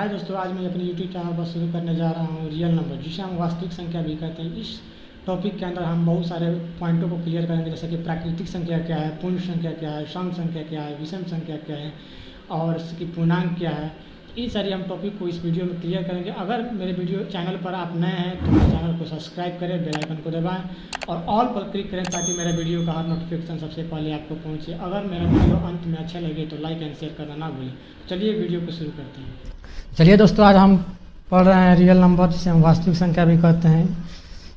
हाय दोस्तों, आज मैं अपने YouTube चैनल पर शुरू करने जा रहा हूँ रियल नंबर, जिसे हम वास्तविक संख्या भी कहते हैं। इस टॉपिक के अंदर हम बहुत सारे पॉइंटों को क्लियर करेंगे, जैसे कि प्राकृतिक संख्या क्या है, पूर्ण संख्या क्या है, सम संख्या क्या है, विषम संख्या क्या है और इसकी पूर्णांक क्या है। इन सारी हम टॉपिक को इस वीडियो में क्लियर करेंगे। अगर मेरे वीडियो चैनल पर आप नए हैं तो मेरे चैनल को सब्सक्राइब करें, बेल आइकन को दबाएं और ऑल पर क्लिक करें ताकि मेरे वीडियो का हर नोटिफिकेशन सबसे पहले आपको पहुंचे। अगर मेरा वीडियो अंत में अच्छा लगे तो लाइक एंड शेयर करना ना भूलें। चलिए वीडियो को शुरू करते हैं। चलिए दोस्तों, आज हम पढ़ रहे हैं रियल नंबर, जिसे हम वास्तविक संख्या भी कहते हैं।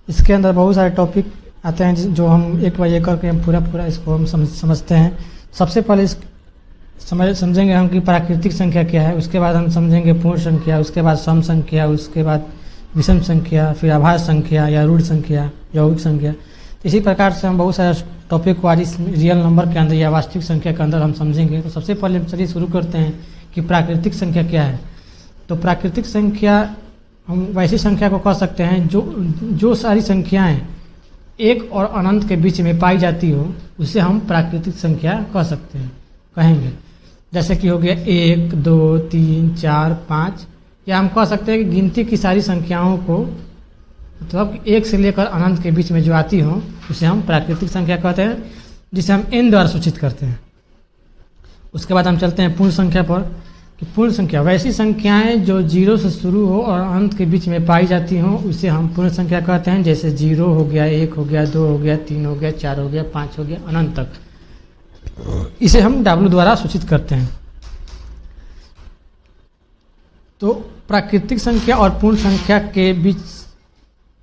इसके अंदर बहुत सारे टॉपिक आते हैं जो हम एक बार एक करके हम पूरा इसको हम समझते हैं। सबसे पहले समझेंगे हम कि प्राकृतिक संख्या क्या है, उसके बाद हम समझेंगे पूर्ण संख्या, उसके बाद सम संख्या, उसके बाद विषम संख्या, फिर आभाज्य संख्या या रूढ़ संख्या, यौगिक संख्या। इसी प्रकार से हम बहुत सारे टॉपिक को आज इस रियल नंबर के अंदर या वास्तविक संख्या के अंदर हम समझेंगे। तो सबसे पहले हम चलिए शुरू करते हैं कि प्राकृतिक संख्या क्या है। तो प्राकृतिक संख्या हम वैसी संख्या को कह सकते हैं जो सारी संख्याएं एक और अनंत के बीच में पाई जाती हो, उसे हम प्राकृतिक संख्या कहेंगे। जैसे कि हो गया 1, 2, 3, 4, 5, या हम कह सकते हैं कि गिनती की सारी संख्याओं को, मतलब एक से लेकर अनंत के बीच में जो आती हो, उसे हम प्राकृतिक संख्या कहते हैं, जिसे हम n द्वारा सूचित करते हैं। उसके बाद हम चलते हैं पूर्ण संख्या पर। कि पूर्ण संख्या वैसी संख्याएं जो 0 से शुरू हो और अनंत के बीच में पाई जाती हो, उसे हम पूर्ण संख्या कहते हैं। जैसे 0 हो गया, 1 हो गया, 2 हो गया, 3 हो गया, 4 हो गया, 5 हो गया, अनंत तक। इसे हम W द्वारा सूचित करते हैं। तो प्राकृतिक संख्या और पूर्ण संख्या के बीच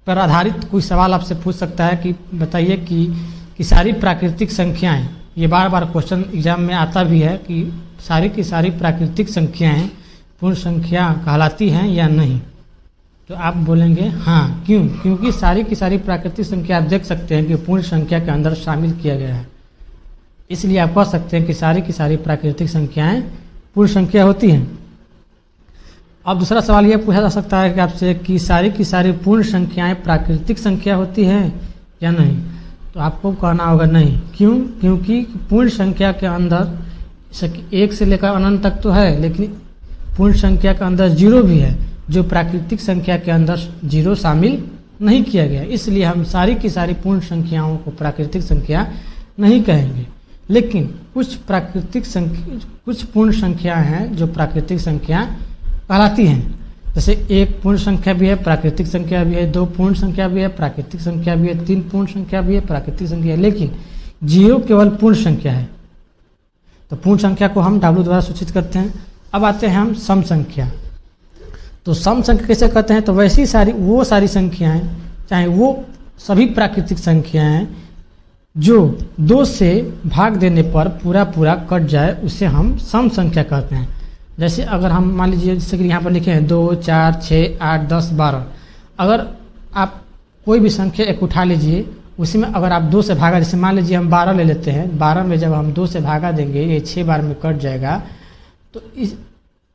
पर आधारित कोई सवाल आपसे पूछ सकता है कि बताइए कि सारी प्राकृतिक संख्याएं, ये बार बार क्वेश्चन एग्जाम में आता भी है कि सारी की सारी प्राकृतिक संख्याएं पूर्ण संख्या कहलाती हैं या नहीं। तो आप बोलेंगे हाँ, क्यों? क्योंकि सारी की सारी प्राकृतिक संख्या आप देख सकते हैं कि पूर्ण संख्या के अंदर शामिल किया गया है, इसलिए आप कह सकते हैं कि सारी की सारी प्राकृतिक संख्याएं पूर्ण संख्या होती हैं। अब दूसरा सवाल यह पूछा जा सकता है कि आपसे कि सारी की सारी पूर्ण संख्याएं प्राकृतिक संख्या होती हैं या नहीं। तो आपको कहना होगा नहीं। क्यों? क्योंकि पूर्ण संख्या के अंदर 1 से लेकर अनंत तक तो है, लेकिन पूर्ण संख्या के अंदर 0 भी है, जो प्राकृतिक संख्या के अंदर 0 शामिल नहीं किया गया। इसलिए हम सारी की सारी पूर्ण संख्याओं को प्राकृतिक संख्या नहीं कहेंगे। लेकिन कुछ पूर्ण संख्या हैं जो प्राकृतिक संख्या कहलाती हैं। जैसे 1 पूर्ण संख्या भी है, प्राकृतिक संख्या भी है, 2 पूर्ण संख्या भी है, प्राकृतिक संख्या भी है, 3 पूर्ण संख्या भी है, प्राकृतिक संख्या है, लेकिन 0 केवल पूर्ण संख्या है। तो पूर्ण संख्या को हम W द्वारा सूचित करते हैं। अब आते हैं हम सम संख्या। तो सम संख्या कैसे कहते हैं? तो वैसी सारी संख्याएं, चाहे वो सभी प्राकृतिक संख्याएं जो 2 से भाग देने पर पूरा कट जाए, उसे हम सम संख्या कहते हैं। जैसे अगर हम मान लीजिए, जैसे कि यहाँ पर लिखे हैं 2, 4, 6, 8, 10, 12। अगर आप कोई भी संख्या एक उठा लीजिए, उसी में अगर आप 2 से भागा, जैसे मान लीजिए हम 12 ले लेते हैं, 12 में जब हम 2 से भागा देंगे, ये 6 बार में कट जाएगा, तो इस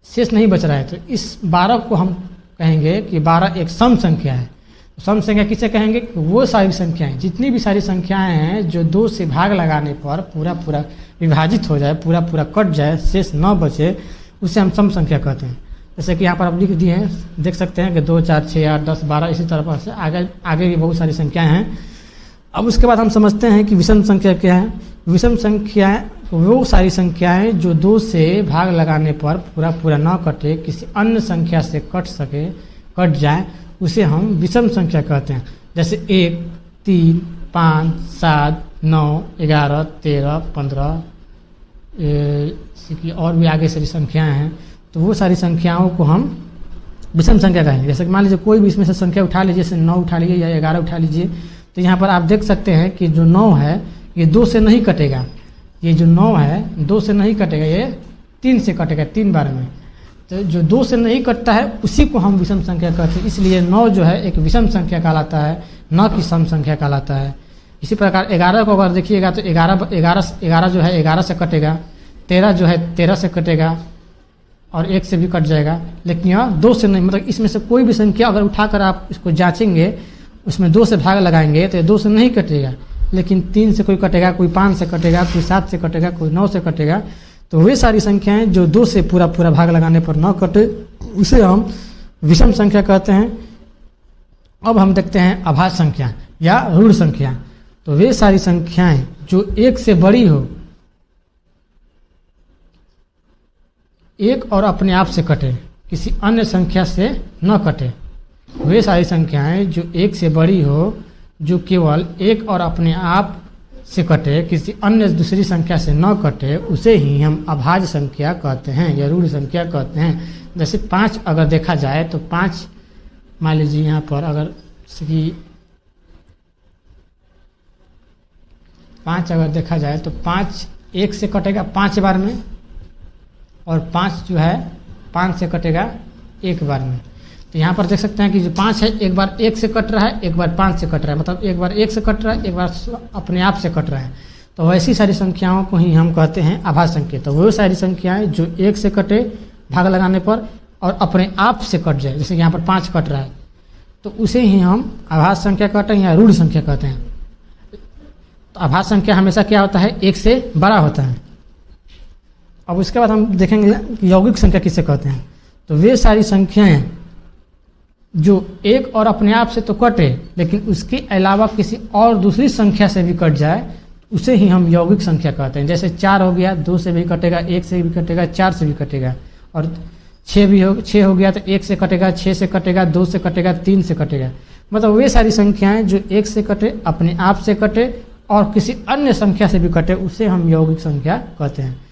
शेष नहीं बच रहा है। तो इस 12 को हम कहेंगे कि 12 एक सम संख्या है। सम संख्या किसे कहेंगे? वो सारी संख्याएं, जितनी भी सारी संख्याएं हैं जो 2 से भाग लगाने पर पूरा विभाजित हो जाए, पूरा कट जाए, शेष न बचे, उसे हम सम संख्या कहते हैं। जैसे कि यहाँ पर आप लिख दिए हैं, देख सकते हैं कि 2, 4, 6, 8, 10, 12, इसी तरह से आगे भी बहुत सारी संख्याएं हैं। अब उसके बाद हम समझते हैं कि विषम संख्या क्या है। विषम संख्या वो सारी संख्याएं जो 2 से भाग लगाने पर पूरा न कटे, किसी अन्य संख्या से कट जाए, उसे हम विषम संख्या कहते हैं। जैसे 1, 3, 5, 7, 9, 11, 13, 15, और भी आगे सारी संख्याएं हैं। तो वो सारी संख्याओं को हम विषम संख्या कहेंगे। जैसे मान लीजिए कोई भी इसमें से संख्या उठा लीजिए, जैसे 9 उठा लीजिए या 11 उठा लीजिए, तो यहाँ पर आप देख सकते हैं कि जो 9 है ये 2 से नहीं कटेगा। ये जो 9 है 2 से नहीं कटेगा, ये 3 से कटेगा, 3 बार में। तो जो 2 से नहीं कटता है उसी को हम विषम संख्या कहते हैं। इसलिए 9 जो है एक विषम संख्या कहलाता है, न कि सम संख्या कहलाता है। इसी प्रकार 11 को अगर देखिएगा तो 11 जो है 11 से कटेगा, 13 जो है 13 से कटेगा और 1 से भी कट जाएगा। लेकिन यहाँ 2 से नहीं, मतलब इसमें से कोई भी संख्या अगर उठाकर आप इसको जांचेंगे, उसमें 2 से भाग लगाएंगे तो 2 से नहीं कटेगा, लेकिन 3 से कोई कटेगा, कोई 5 से कटेगा, कोई 7 से कटेगा, कोई 9 से कटेगा। तो वे सारी संख्याएं जो 2 से पूरा भाग लगाने पर न कटे, उसे हम विषम संख्या कहते हैं। अब हम देखते हैं अभाज्य संख्या या ऋण संख्या। तो वे सारी संख्याएं जो एक से बड़ी हो, एक और अपने आप से कटे, किसी अन्य संख्या से न कटे। वे सारी संख्याएं जो एक से बड़ी हो, जो केवल एक और अपने आप से कटे, किसी अन्य दूसरी संख्या से न कटे, उसे ही हम अभाज्य संख्या कहते हैं या ऋण संख्या कहते हैं। जैसे 5 अगर देखा जाए तो 5 मान लीजिए यहाँ पर अगर कि 5 अगर देखा जाए तो 5 1 से कटेगा 5 बार में, और 5 जो है 5 से कटेगा 1 बार में। तो यहाँ पर देख सकते हैं कि जो 5 है एक बार 1 से कट रहा है, एक बार 5 से कट रहा है, मतलब एक बार 1 से कट रहा है, एक बार अपने आप से कट रहा है। तो वैसी सारी संख्याओं को ही हम कहते हैं अभाज्य संख्या। तो वो सारी संख्याएं जो 1 से कटे भाग लगाने पर और अपने आप से कट जाए, जैसे यहाँ पर 5 कट रहा है, तो उसे ही हम अभाज्य संख्या कहते हैं या ऋण संख्या कहते हैं। तो अभाज्य संख्या हमेशा क्या होता है, 1 से बड़ा होता है। अब उसके बाद हम देखेंगे कि यौगिक संख्या किसे कहते हैं। तो वे सारी संख्याएं जो एक और अपने आप से तो कटे, लेकिन उसके अलावा किसी और दूसरी संख्या से भी कट जाए, उसे ही हम यौगिक संख्या कहते हैं। जैसे 4 हो गया, 2 से भी कटेगा, 1 से भी कटेगा, 4 से भी कटेगा, और 6 हो गया तो 1 से कटेगा, 6 से कटेगा, 2 से कटेगा, 3 से कटेगा। मतलब वे सारी संख्याएं जो 1 से कटे, अपने आप से कटे और किसी अन्य संख्या से भी कटे, उसे हम यौगिक संख्या कहते हैं।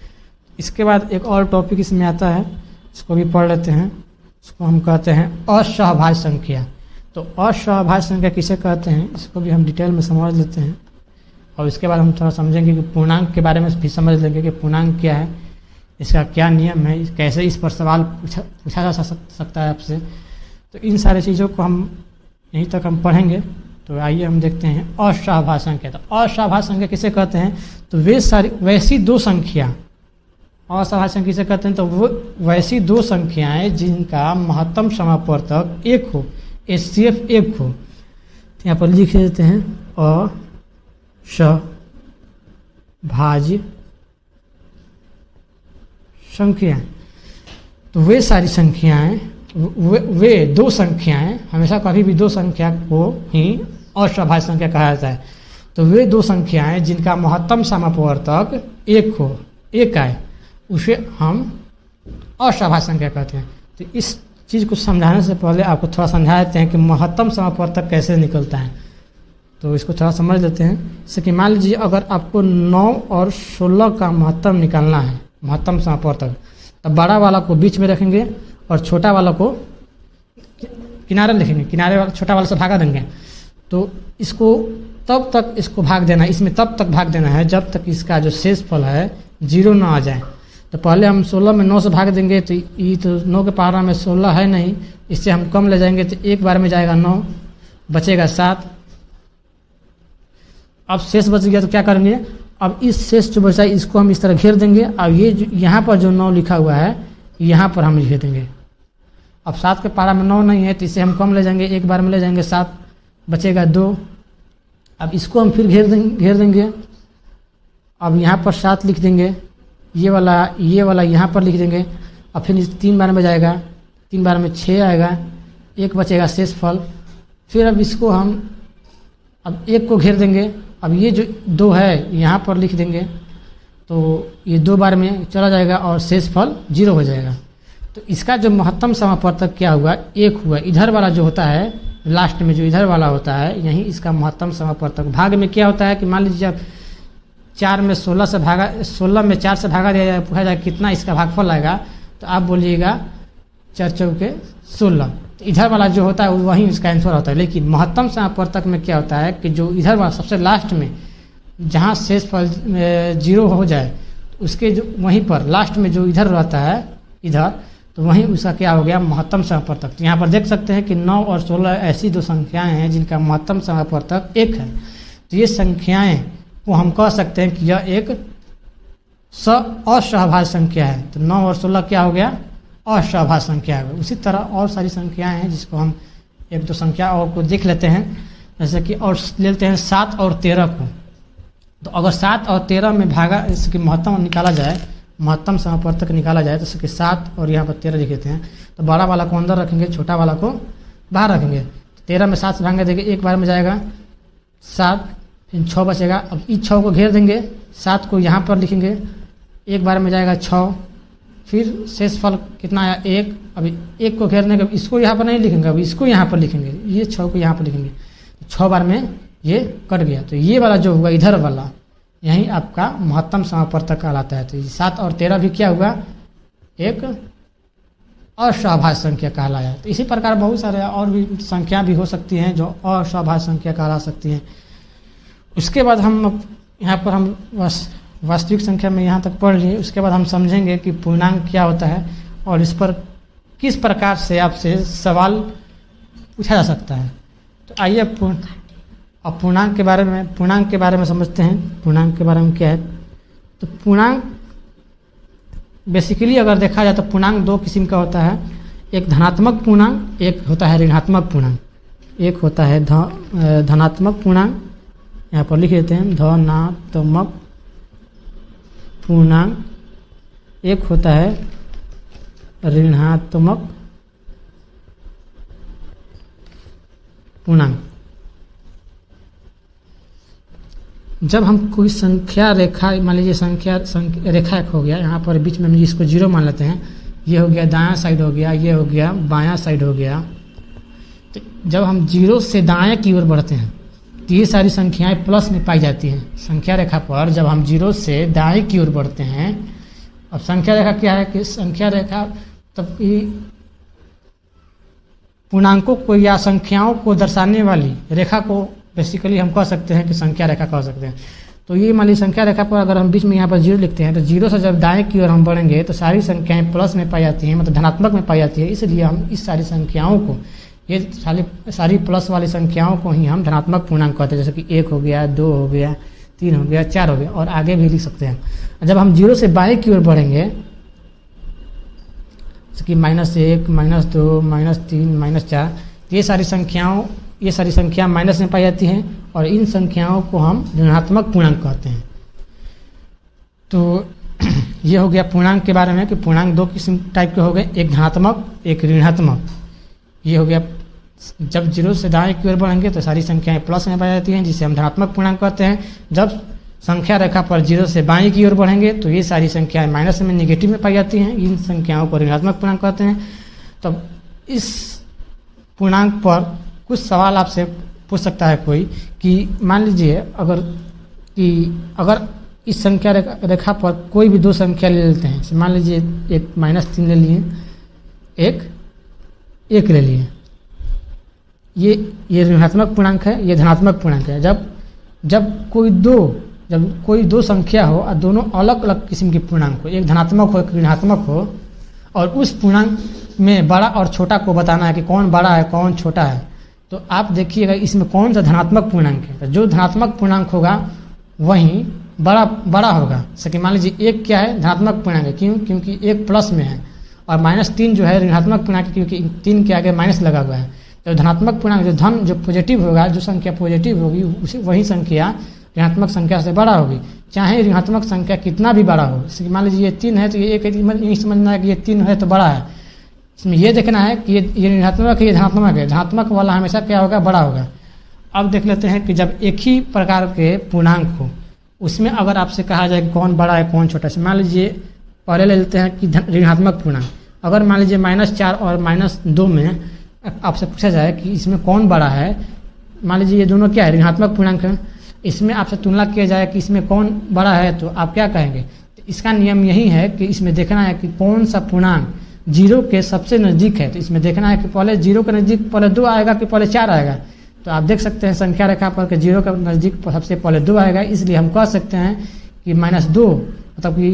इसके बाद एक और टॉपिक इसमें आता है, इसको भी पढ़ लेते हैं। इसको हम कहते हैं असहभाज्य संख्या। तो असहभाज्य संख्या किसे कहते हैं, इसको भी हम डिटेल में समझ लेते हैं, और इसके बाद हम थोड़ा समझेंगे कि पूर्णांक के बारे में भी समझ लेंगे कि पूर्णांक क्या है, इसका क्या नियम है, कैसे इस पर सवाल पूछा जा सकता है आपसे। तो इन सारी चीज़ों को हम यहीं तक हम पढ़ेंगे। तो आइए हम देखते हैं असहभाज्य संख्या। तो असहभाज्य संख्या किसे कहते हैं, तो वे सारी वैसी दो संख्या, असहभाज्य संख्या किसे कहते हैं, तो वो वैसी दो संख्याएं जिनका महत्तम समापवर्तक 1 हो, HCF 1 हो। तो यहाँ पर लिख देते हैं असहभाज्य संख्याएं। तो वे सारी संख्याएं, वे दो संख्याएं, हमेशा कभी भी दो संख्या को ही असहभाज्य संख्या कहा जाता है। तो वे दो संख्याएं जिनका महत्तम समापवर्तक 1 हो, 1 आए, उसे हम असहभाज्य संख्या कहते हैं। तो इस चीज़ को समझाने से पहले आपको थोड़ा समझा देते हैं कि महत्तम समापवर्तक कैसे निकलता है। तो इसको थोड़ा समझ लेते हैं। जैसे कि मान लीजिए अगर आपको 9 और 16 का महत्तम निकालना है, महत्तम समापवर्तक, तब बड़ा वाला को बीच में रखेंगे और छोटा वाला को किनारे लिखेंगे, किनारे वाला छोटा वाला से भागा देंगे। तो इसको तब तक इसको भाग देना है, इसमें तब तक भाग देना है जब तक इसका जो शेष फल है 0 ना आ जाए। तो पहले हम 16 में 9 से भाग देंगे, तो ये तो 9 के पारा में 16 है नहीं, इससे हम कम ले जाएंगे, तो एक बार में जाएगा 9, बचेगा 7। अब शेष बच गया तो क्या करेंगे, अब इस शेष जो बचा है इसको हम इस तरह घेर देंगे। अब ये यहाँ पर जो 9 लिखा हुआ है यहाँ पर हम लिख देंगे। अब 7 के पारा में 9 नहीं है, तो इसे हम कम ले जाएंगे, एक बार में ले जाएंगे 7, बचेगा 2। अब इसको हम फिर घेर देंगे। अब यहाँ पर 7 लिख देंगे, ये वाला यहाँ पर लिख देंगे। अब फिर 3 बार में जाएगा, 3 बार में 6 आएगा, एक बचेगा शेष फल। फिर अब इसको हम अब 1 को घेर देंगे। अब ये जो 2 है यहाँ पर लिख देंगे, तो ये 2 बार में चला जाएगा और शेष फल 0 हो जाएगा। तो इसका जो महत्तम समापवर्तक क्या हुआ, 1 हुआ। इधर वाला जो होता है, लास्ट में जो इधर वाला होता है, यहीं इसका महत्तम समापवर्तक। भाग में क्या होता है कि मान लीजिए अब 4 में 16 से भागा, 16 में 4 से भागा दिया जाए, पूछा जाए कितना इसका भागफल आएगा, तो आप बोलिएगा 4 चौके 16। तो इधर वाला जो होता है वहीं इसका आंसर होता है। लेकिन महत्तम समापवर्तक में क्या होता है कि जो इधर वाला सबसे लास्ट में जहाँ शेष फल 0 हो जाए, तो उसके जो वहीं पर लास्ट में जो इधर रहता है इधर, तो वहीं उसका क्या हो गया, महत्तम समापवर्तक। तो यहाँ पर देख सकते हैं कि 9 और 16 ऐसी दो संख्याएं हैं जिनका महत्तम समापवर्तक 1 है। तो ये संख्याएं को हम कह सकते हैं कि यह एक असहभाज्य संख्या है। तो 9 और 16 क्या हो गया, असहभाज्य संख्या है। उसी तरह और सारी संख्याएं हैं जिसको हम एक दो संख्या और को देख लेते हैं। जैसे कि और लेते हैं 7 और 13 को। तो अगर 7 और 13 में भागा इसकी महत्तम निकाला जाए, महत्तम समापवर्तक निकाला जाए, तो इसके 7 और यहाँ पर 13 लिख देते हैं। तो बड़ा वाला को अंदर रखेंगे, छोटा वाला को बाहर रखेंगे। 13 में 7 से भागेंगे, देखिए एक बार में जाएगा 7, फिर 6 बचेगा। अब इस 6 को घेर देंगे, 7 को यहाँ पर लिखेंगे, एक बार में जाएगा 6, फिर शेष फल कितना आया 1। अभी 1 को घेरने के इसको यहाँ पर नहीं लिखेंगे, अब इसको यहाँ पर लिखेंगे, ये 6 को यहाँ पर लिखेंगे, 6 बार में ये कट गया। तो ये वाला जो हुआ इधर वाला, यही आपका महत्तम समापवर्तक कहलाता है। तो 7 और 13 भी क्या हुआ, एक असहभाज्य संख्या कहलाया। तो इसी प्रकार बहुत सारे और भी संख्या भी हो सकती हैं जो असहभाज्य संख्या कहला सकती हैं। उसके बाद हम यहाँ पर हम वास्तविक संख्या में यहाँ तक पढ़ लिए। उसके बाद हम समझेंगे कि पूर्णांक क्या होता है और इस पर किस प्रकार से आपसे सवाल पूछा जा सकता है। तो आइए अब पूर्णांक के बारे में समझते हैं। पूर्णांक के बारे में क्या है, तो पूर्णांक बेसिकली अगर देखा जाए तो पूर्णांक 2 किस्म का होता है। एक धनात्मक पूर्णांक, एक होता है ऋणात्मक पूर्णांक। एक होता है धनात्मक पूर्णांक, यहाँ पर लिख देते हैं धनात्मक पूर्णांक। एक होता है ऋणात्मक पूर्णांक। जब हम कोई संख्या रेखा, मान लीजिए संख्या रेखा एक हो गया, यहाँ पर बीच में हम इसको 0 मान लेते हैं, ये हो गया दायां साइड हो गया, ये हो गया बायां साइड हो गया। तो जब हम 0 से दाएं की ओर बढ़ते हैं तो ये सारी संख्याएं प्लस में पाई जाती हैं। संख्या रेखा पर जब हम 0 से दाएं की ओर बढ़ते हैं, अब संख्या रेखा क्या है कि संख्या रेखा तब पूर्णांकों को या संख्याओं को दर्शाने वाली रेखा को बेसिकली हम कह सकते हैं कि संख्या रेखा कह सकते हैं। तो ये मान लीजिए संख्या रेखा पर अगर हम बीच में यहाँ पर 0 लिखते हैं तो 0 से जब दाएं की ओर हम बढ़ेंगे तो सारी संख्याएं प्लस में पाई जाती हैं, मतलब धनात्मक में पाई जाती है। इसलिए हम इस सारी संख्याओं को, ये सारी प्लस वाली संख्याओं को ही हम धनात्मक पूर्णांक कहते हैं। जैसे कि 1 हो गया, 2 हो गया, 3 हो गया, 4 हो गया और आगे भी लिख सकते हैं। जब हम 0 से बाएं की ओर बढ़ेंगे जैसे कि -1, -2, -3, -4, ये सारी संख्या माइनस में पाई जाती हैं और इन संख्याओं को हम ऋणात्मक पूर्णांक कहते हैं। तो ये हो गया पूर्णांक के बारे में कि पूर्णांक 2 किस्म टाइप के हो गए, एक धनात्मक एक ऋणात्मक। ये हो गया जब 0 से दाएं की ओर बढ़ेंगे तो सारी संख्याएं प्लस में पाई जाती हैं जिसे हम धनात्मक पूर्णांक कहते हैं। जब संख्या रेखा पर 0 से बाएं की ओर बढ़ेंगे तो ये सारी संख्याएं माइनस में, नेगेटिव में पाई जाती हैं, इन संख्याओं को ऋणात्मक पूर्णांक कहते हैं। तो इस पूर्णांक पर कुछ सवाल आपसे पूछ सकता है कोई कि मान लीजिए अगर इस संख्या रेखा पर कोई भी 2 संख्या ले लेते हैं, मान लीजिए एक -3 ले लिए, एक 1 ले लिए, ये ऋणात्मक पूर्णांक है, ये धनात्मक पूर्णांक है। जब कोई दो संख्या हो और दोनों अलग अलग किस्म की पूर्णांक हो, एक धनात्मक हो एक ऋणात्मक हो, और उस पूर्णांक में बड़ा और छोटा को बताना है कि कौन बड़ा है कौन छोटा है, तो आप देखिएगा इसमें कौन सा धनात्मक पूर्णांक है। तो जो धनात्मक पूर्णांक होगा वही बड़ा होगा। जैसे कि मान लीजिए 1 क्या है, धनात्मक पूर्णांक है, क्योंकि 1 प्लस में है, और -3 जो है ऋणात्मक पूर्णांक है क्योंकि 3 के आगे माइनस लगा हुआ है। तो धनात्मक पूर्णांक जो पॉजिटिव होगा, जो संख्या पॉजिटिव होगी वही संख्या ऋणात्मक संख्या से बड़ा होगी, चाहे ऋणात्मक संख्या कितना भी बड़ा हो। जैसे मान लीजिए ये 3 है तो ये 1 यही समझना है कि ये 3 है तो बड़ा है। इसमें यह देखना है कि ये ऋणात्मक है, ये धनात्मक है, धनात्मक वाला हमेशा क्या होगा, बड़ा होगा। अब देख लेते हैं कि जब एक ही प्रकार के पूर्णांक हो उसमें अगर आपसे कहा जाए कि कौन बड़ा है कौन छोटा है, मान लीजिए पहले ले लेते हैं कि ऋणात्मक पूर्णांक। अगर मान लीजिए -4 और -2 में आपसे पूछा जाए कि इसमें कौन बड़ा है, मान लीजिए ये दोनों क्या है, ऋणात्मक पूर्णांक है, इसमें आपसे तुलना किया जाए कि इसमें कौन बड़ा है, तो आप क्या कहेंगे। तो इसका नियम यही है कि इसमें देखना है कि कौन सा पूर्णांक 0 के सबसे नज़दीक है। तो इसमें देखना है कि पहले 0 के नज़दीक पहले 2 आएगा कि पहले 4 आएगा। तो आप देख सकते हैं संख्या रेखा पर कि 0 के नज़दीक सबसे पहले 2 आएगा, इसलिए हम कह सकते हैं कि -2, मतलब कि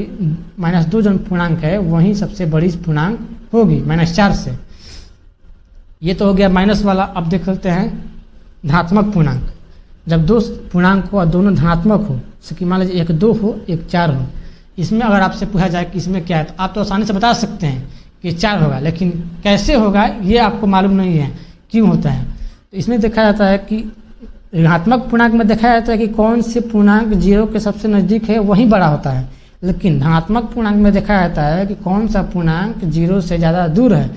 -2 जो पूर्णांक है वही सबसे बड़ी पूर्णांक होगी -4 से। ये तो हो गया माइनस वाला। अब देख सकते हैं धनात्मक पूर्णांक। जब 2 पूर्णांक हो और दोनों धनात्मक हो, जैसे कि मान लीजिए 1 2 हो 1 4 हो, इसमें अगर आपसे पूछा जाए कि इसमें क्या है तो आप तो आसानी से बता सकते हैं कि 4 होगा, लेकिन कैसे होगा ये आपको मालूम नहीं है क्यों होता है। तो इसमें देखा जाता है कि ऋणात्मक पूर्णांक में देखा जाता है कि कौन से पूर्णांक 0 के सबसे नज़दीक है वही बड़ा होता है, लेकिन धनात्मक पूर्णांक में देखा जाता है कि कौन सा पूर्णांक 0 से ज़्यादा दूर है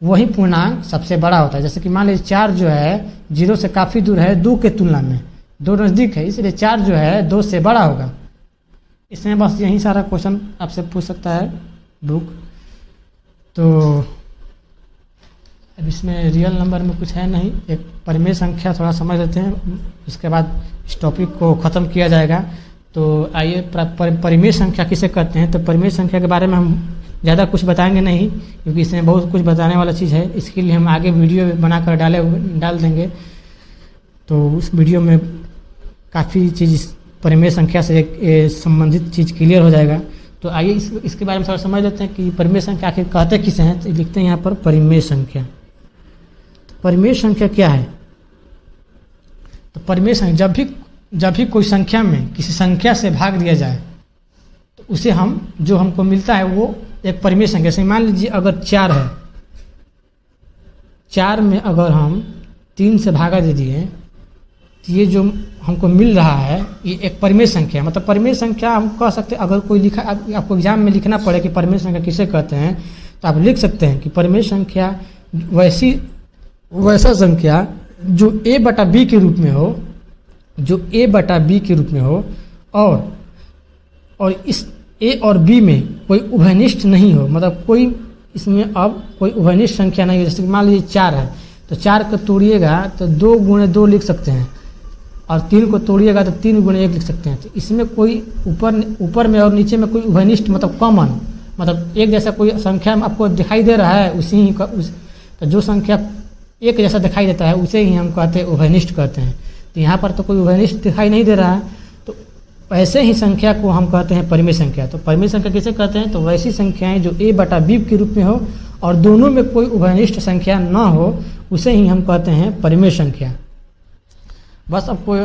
वही पूर्णांक सबसे बड़ा होता है। जैसे कि मान लीजिए 4 जो है 0 से काफ़ी दूर है 2 के तुलना में, 2 नज़दीक है, इसलिए 4 जो है 2 से बड़ा होगा। इसमें बस यही सारा क्वेश्चन आपसे पूछ सकता है बुक। तो अब इसमें रियल नंबर में कुछ है नहीं, एक परिमेय संख्या थोड़ा समझ लेते हैं, उसके बाद इस टॉपिक को ख़त्म किया जाएगा। तो आइए परिमेय संख्या किसे कहते हैं। तो परिमेय संख्या के बारे में हम ज़्यादा कुछ बताएंगे नहीं, क्योंकि इसमें बहुत कुछ बताने वाला चीज़ है। इसके लिए हम आगे वीडियो बनाकर डाल देंगे। तो उस वीडियो में काफ़ी चीज़ परिमेय संख्या से संबंधित चीज़ क्लियर हो जाएगा। तो आइए इसके बारे में थोड़ा समझ लेते हैं कि परिमेय संख्या आखिर कहते किसे हैं। तो लिखते हैं यहाँ पर परिमेय संख्या। तो परिमेय संख्या क्या है? तो परिमेय संख्या जब भी कोई संख्या में किसी संख्या से भाग दिया जाए तो उसे जो हमको मिलता है वो एक परिमेय संख्या। जैसे मान लीजिए अगर 4 है, 4 में अगर हम 3 से भागा दे दिए तो ये जो हमको मिल रहा है ये एक परिमेय संख्या। मतलब परिमेय संख्या हम कह सकते हैं, अगर कोई आपको एग्जाम में लिखना पड़े कि परिमेय संख्या किसे कहते हैं तो आप लिख सकते हैं कि परिमेय संख्या वैसा संख्या जो a/b के रूप में हो, जो a/b के रूप में हो और इस a और b में कोई उभयनिष्ठ नहीं हो। मतलब कोई इसमें अब कोई उभयनिष्ठ संख्या नहीं हो। जैसे मान लीजिए 4 है तो 4 को तोड़िएगा तो 2 × 2 लिख सकते हैं, और 3 को तोड़िएगा तो 3 × 1 लिख सकते हैं। तो इसमें कोई ऊपर में और नीचे में कोई उभयनिष्ठ मतलब कॉमन, मतलब एक जैसा कोई संख्या आपको दिखाई दे रहा है उसी ही तो जो संख्या एक जैसा दिखाई देता है उसे ही हम कहते हैं उभयनिष्ठ कहते हैं। तो यहाँ पर तो कोई उभयनिष्ठ दिखाई नहीं दे रहा है, तो ऐसे ही संख्या को हम कहते हैं परिमेय संख्या। तो परिमेय संख्या किसे कहते हैं? तो वैसी संख्याएं जो a/b के रूप में हो और दोनों में कोई उभयनिष्ठ संख्या ना हो उसे ही हम कहते हैं परिमेय संख्या। बस आपको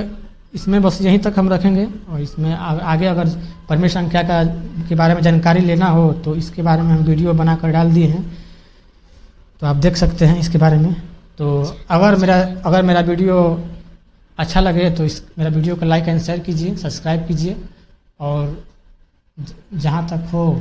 इसमें बस यहीं तक हम रखेंगे, और इसमें आगे अगर परिमेय संख्या के बारे में जानकारी लेना हो तो इसके बारे में हम वीडियो बनाकर डाल दिए हैं, तो आप देख सकते हैं इसके बारे में। तो अगर मेरा वीडियो अच्छा लगे तो मेरा वीडियो को लाइक एंड शेयर कीजिए, सब्सक्राइब कीजिए, और जहाँ तक हो